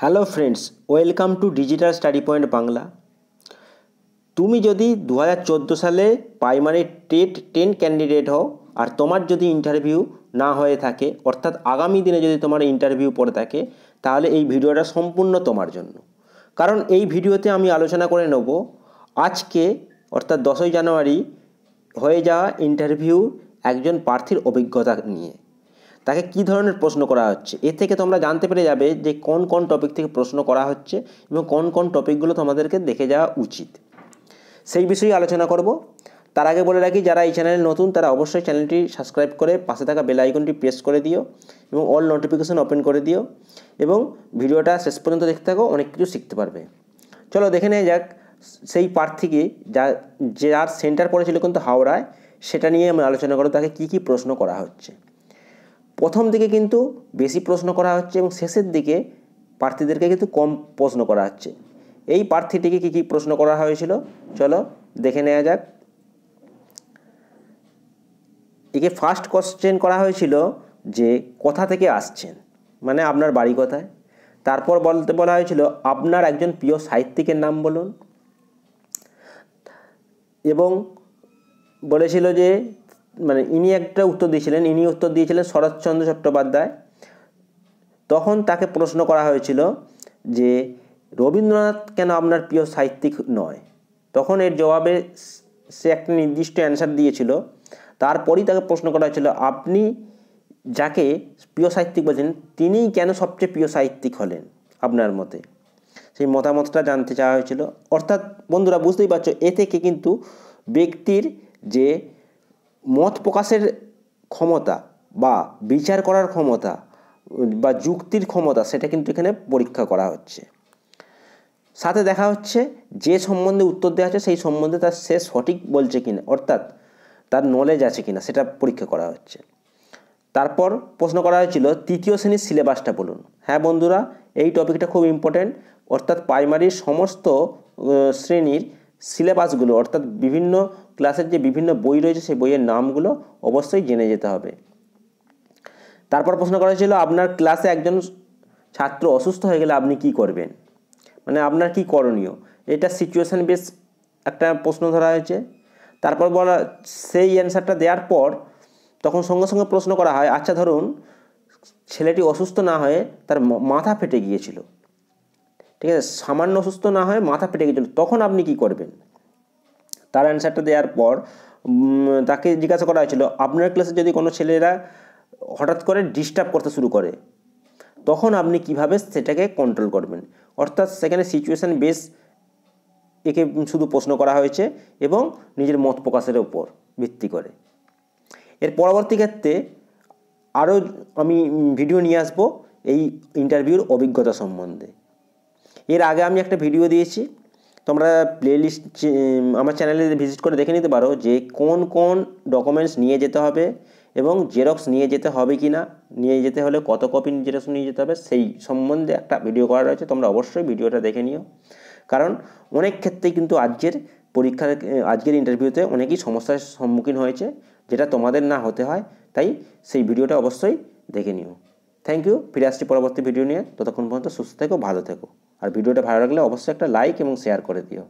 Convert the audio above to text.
Hello friends, welcome to digital study point Bangla. তুমি যদি 2014 সালে প্রাইমারি টেট 10 ক্যান্ডিডেট হও আর তোমার যদি ইন্টারভিউ না হয়ে থাকে, অর্থাৎ আগামী দিনে যদি তোমার ইন্টারভিউ পড়ে থাকে, তাহলে এই ভিডিওটা সম্পূর্ণ তোমার জন্য। কারণ এই ভিডিওতে আমি আলোচনা করে নেব আজকে অর্থাৎ 10ই জানুয়ারি হয়ে যাওয়া ইন্টারভিউ একজন প্রার্থীর অভিজ্ঞতা নিয়ে। তাকে কী ধরনের প্রশ্ন করা হচ্ছে, এ থেকে তোমরা জানতে পেরে যাবে যে কোন কোন টপিক থেকে প্রশ্ন করা হচ্ছে এবং কোন কোন টপিকগুলো তোমাদেরকে দেখে যাওয়া উচিত, সেই বিষয়ে আলোচনা করব। তার আগে বলে রাখি, যারা এই চ্যানেলে নতুন তারা অবশ্যই চ্যানেলটি সাবস্ক্রাইব করে পাশে থাকা বেল আইকনটি প্রেস করে দিও এবং অল নোটিফিকেশন ওপেন করে দিও এবং ভিডিওটা শেষ পর্যন্ত দেখতে থাকো, অনেক কিছু শিখতে পারবে। চলো দেখে নেওয়া যাক সেই প্রার্থীকে যার সেন্টার পড়েছিল কিন্তু হাওড়ায়, সেটা নিয়ে আমি আলোচনা করব। তাকে কী কী প্রশ্ন করা হচ্ছে। প্রথম দিকে কিন্তু বেশি প্রশ্ন করা হচ্ছে এবং শেষের দিকে প্রার্থীদেরকে কিন্তু কম প্রশ্ন করা হচ্ছে। এই প্রার্থীটিকে কী কী প্রশ্ন করা হয়েছিল চলো দেখে নেওয়া যাক। একে ফার্স্ট কোশ্চেন করা হয়েছিল যে কোথা থেকে আসছেন, মানে আপনার বাড়ি কোথায়। তারপর বলা হয়েছিল আপনার একজন প্রিয় সাহিত্যিকের নাম বলুন, এবং বলেছিল যে মানে ইনি একটা উত্তর দিয়েছিলেন শরৎচন্দ্র চট্টোপাধ্যায়। তখন তাকে প্রশ্ন করা হয়েছিল যে রবীন্দ্রনাথ কেন আপনার প্রিয় সাহিত্যিক নয়। তখন এর জবাবে সে একটা নির্দিষ্ট অ্যান্সার দিয়েছিল। তারপরই তাকে প্রশ্ন করা হয়েছিল আপনি যাকে প্রিয় সাহিত্যিক বলছেন তিনিই কেন সবচেয়ে প্রিয় সাহিত্যিক হলেন আপনার মতে। সেই মতামতটা জানতে চাওয়া হয়েছিল। অর্থাৎ বন্ধুরা বুঝতেই পারছো, এ থেকে কিন্তু ব্যক্তির যে মত প্রকাশের ক্ষমতা বা বিচার করার ক্ষমতা বা যুক্তির ক্ষমতা, সেটা কিন্তু এখানে পরীক্ষা করা হচ্ছে। সাথে দেখা হচ্ছে যে সম্বন্ধে উত্তর দেওয়া আছে সেই সম্বন্ধে সে সঠিক বলছে কিনা, অর্থাৎ তার নলেজ আছে কিনা, সেটা পরীক্ষা করা হচ্ছে। তারপর প্রশ্ন করা হয়েছিল তৃতীয় শ্রেণীর সিলেবাসটা বলুন। হ্যাঁ বন্ধুরা, এই টপিকটা খুব ইম্পর্টেন্ট। অর্থাৎ প্রাইমারির সমস্ত শ্রেণীর সিলেবাসগুলো, অর্থাৎ বিভিন্ন ক্লাসের যে বিভিন্ন বই রয়েছে সেই বইয়ের নামগুলো অবশ্যই জেনে যেতে হবে। তারপর প্রশ্ন করা হয়েছিল আপনার ক্লাসে একজন ছাত্র অসুস্থ হয়ে গেলে আপনি কি করবেন, মানে আপনার কি করণীয়। এটা সিচুয়েশান বেস একটা প্রশ্ন ধরা হয়েছে। তারপর বলা সেই অ্যান্সারটা দেওয়ার পর তখন সঙ্গে সঙ্গে প্রশ্ন করা হয় আচ্ছা ধরুন ছেলেটি অসুস্থ না হয়ে তার মাথা ফেটে গিয়েছিল, ঠিক আছে, সামান্য অসুস্থ না হয়ে মাথা ফেটে গিয়েছিল, তখন আপনি কি করবেন। তার অ্যান্সারটা দেওয়ার পর তাকে জিজ্ঞাসা করা হয়েছিল আপনার ক্লাসে যদি কোনো ছেলেরা হঠাৎ করে ডিস্টার্ব করতে শুরু করে তখন আপনি কিভাবে সেটাকে কন্ট্রোল করবেন। অর্থাৎ সেখানে সিচুয়েশান বেস একে শুধু প্রশ্ন করা হয়েছে এবং নিজের মত প্রকাশের উপর ভিত্তি করে। এর পরবর্তী ক্ষেত্রে আরও আমি ভিডিও নিয়ে আসবো এই ইন্টারভিউর অভিজ্ঞতা সম্বন্ধে। এর আগে আমি একটা ভিডিও দিয়েছি, তোমরা প্লেলিস্ট আমার চ্যানেলে ভিজিট করে দেখে নিতে পারো যে কোন কোন ডকুমেন্টস নিয়ে যেতে হবে এবং জেরক্স নিয়ে যেতে হবে কি না, নিয়ে যেতে হলে কত কপি জেরক্স নিয়ে যেতে হবে, সেই সম্বন্ধে একটা ভিডিও করা রয়েছে। তোমরা অবশ্যই ভিডিওটা দেখে নিও, কারণ অনেক ক্ষেত্রেই কিন্তু আজকের ইন্টারভিউতে অনেকেই সমস্যার সম্মুখীন হয়েছে, যেটা তোমাদের না হতে হয়, তাই সেই ভিডিওটা অবশ্যই দেখে নিও। Thank you. ফিরে আসছি পরবর্তী ভিডিও নিয়ে। ততক্ষণ পর্যন্ত সুস্থ থেকো, ভালো থেকো। আর ভিডিওটা ভালো লাগলে অবশ্যই একটা লাইক এবং শেয়ার করে দিও।